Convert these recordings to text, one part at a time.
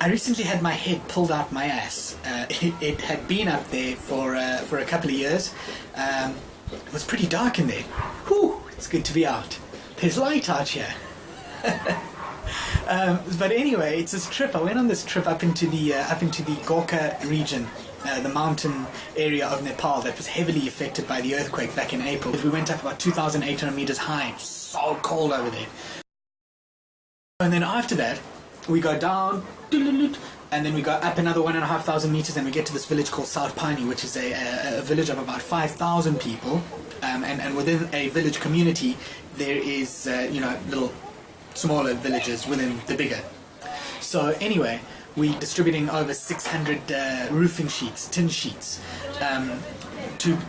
I recently had my head pulled out my ass. It had been up there for a couple of years. It was pretty dark in there. Whew, it's good to be out. There's light out here. But anyway, it's this trip. I went on this trip up into the Gorkha region, the mountain area of Nepal that was heavily affected by the earthquake back in April. We went up about 2,800 meters high. So cold over there. And then after that, we go down, and then we go up another 1,500 meters, and we get to this village called South Pani, which is a village of about 5,000 people. And within a village community, there is little smaller villages within the bigger. So anyway, we're distributing over 600 roofing sheets, tin sheets,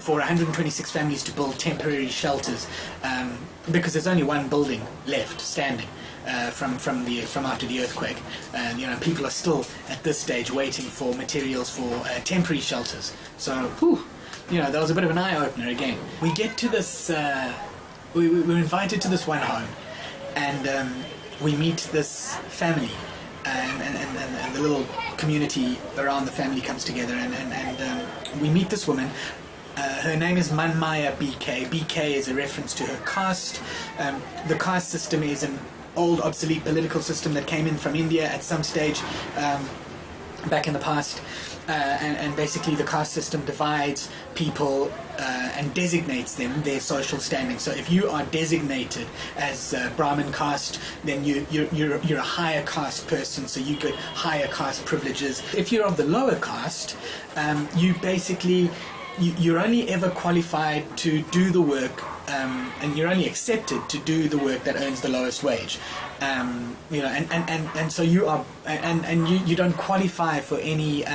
for 126 families to build temporary shelters, because there's only one building left standing from after the earthquake. And people are still at this stage waiting for materials for temporary shelters. So that was a bit of an eye-opener again. We get to this, we're invited to this one home, and we meet this family, and the little community around the family comes together, and we meet this woman. Her name is Manmaya BK. BK is a reference to her caste. The caste system is an old, obsolete political system that came in from India at some stage back in the past. And basically the caste system divides people and designates them their social standing. So if you are designated as Brahmin caste, then you're a higher caste person, so you get higher caste privileges. If you're of the lower caste, you're only ever qualified to do the work, and you're only accepted to do the work that earns the lowest wage. And so you are, and you don't qualify for any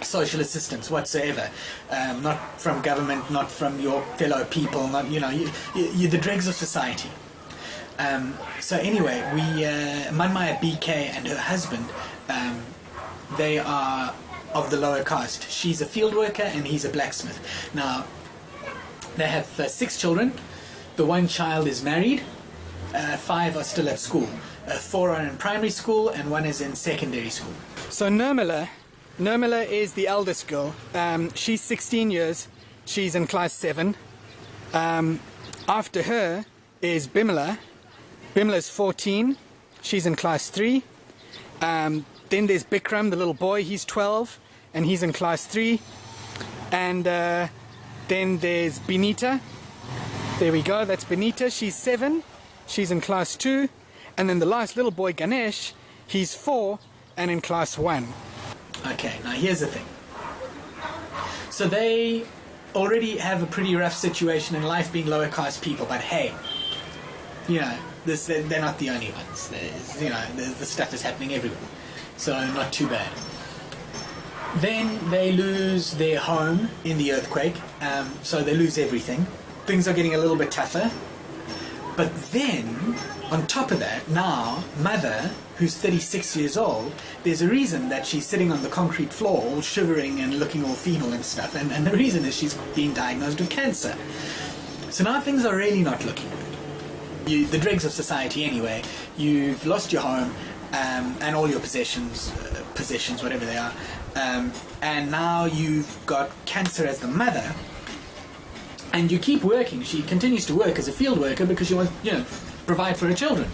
social assistance whatsoever, not from government, not from your fellow people, not you're the dregs of society. So anyway, Manmaya BK and her husband, they are of the lower caste. She's a field worker and he's a blacksmith. Now, they have 6 children. The one child is married. 5 are still at school. 4 are in primary school and 1 is in secondary school. So Nirmala is the eldest girl. She's 16 years. She's in class 7. After her is Bimala. Bimala's 14. She's in class 3. Then there's Bikram, the little boy. He's 12 and he's in class 3. And then there's Benita. There we go, that's Benita. She's 7. She's in class 2. And then the last little boy, Ganesh, he's 4 and in class 1. Okay, now here's the thing. So they already have a pretty rough situation in life being lower caste people, but hey, they're not the only ones. The stuff is happening everywhere. So not too bad. Then they lose their home in the earthquake, so they lose everything. Things are getting a little bit tougher. But then, on top of that, now, mother, who's 36 years old, there's a reason that she's sitting on the concrete floor, all shivering and looking all feeble and stuff, and the reason is she's being diagnosed with cancer. So now things are really not looking good. The dregs of society anyway. You've lost your home, and all your possessions, whatever they are, and now you've got cancer as the mother, and you keep working. She continues to work as a field worker because she wants, provide for her children.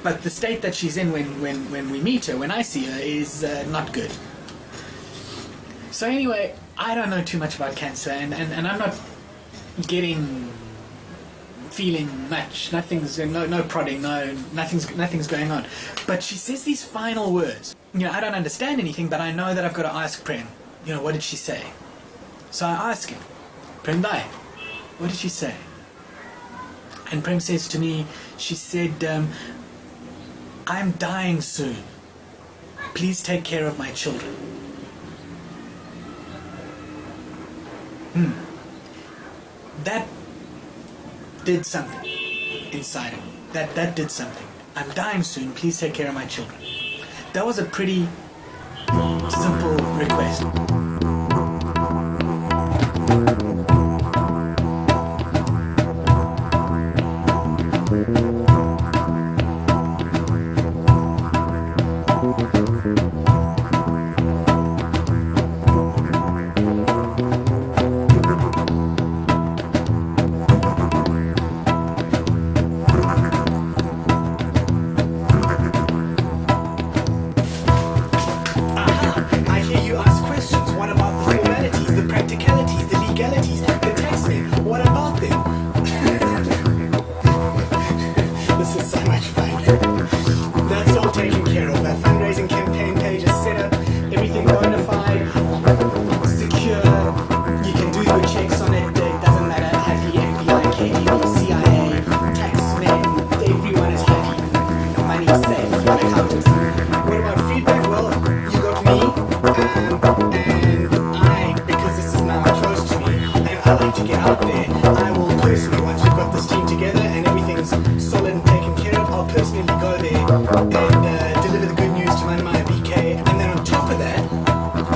But the state that she's in when we meet her, when I see her, is not good. So anyway, I don't know too much about cancer, and I'm not feeling much. Nothing's no prodding, nothing's going on. But she says these final words. I don't understand anything, but I know that I've got to ask Prem. What did she say? So I ask him, Prem Bhai, what did she say? And Prem says to me, she said, I'm dying soon. Please take care of my children. That did something inside of me. That did something. I'm dying soon. Please take care of my children. That was a pretty simple request. taken care of. A fundraising campaign page is set up, everything bona fide, secure. You can do your checks on it. It doesn't matter. Happy FBI, KGB, CIA, taxmen, everyone is happy. Your money is safe. Your account is. What about feedback? Well, you got me, and I, because this is now close to me, and I like to get out there. I will personally, once we've got this team together and everything's solid and taken care of, I'll personally go there and deliver the good news to Manmaya BK. And then on top of that,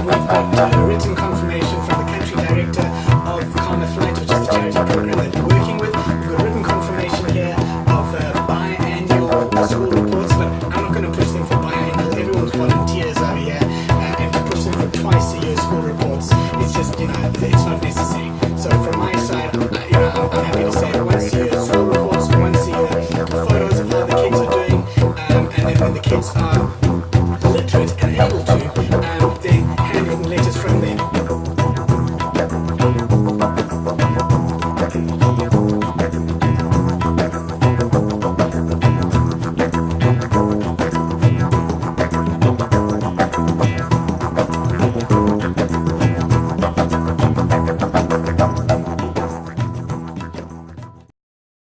we've got written confirmation from the country director of Karma Flight, which is the charity program that we're working with. We've got written confirmation here of biannual school reports, but I'm not going to push them for biannual. Everyone's volunteers over here, and to push them for twice a year school reports, it's just, it's not necessary. So from my side, I'm happy to say once a year school reports, once a year photos of how the kids are doing, and then when the kids are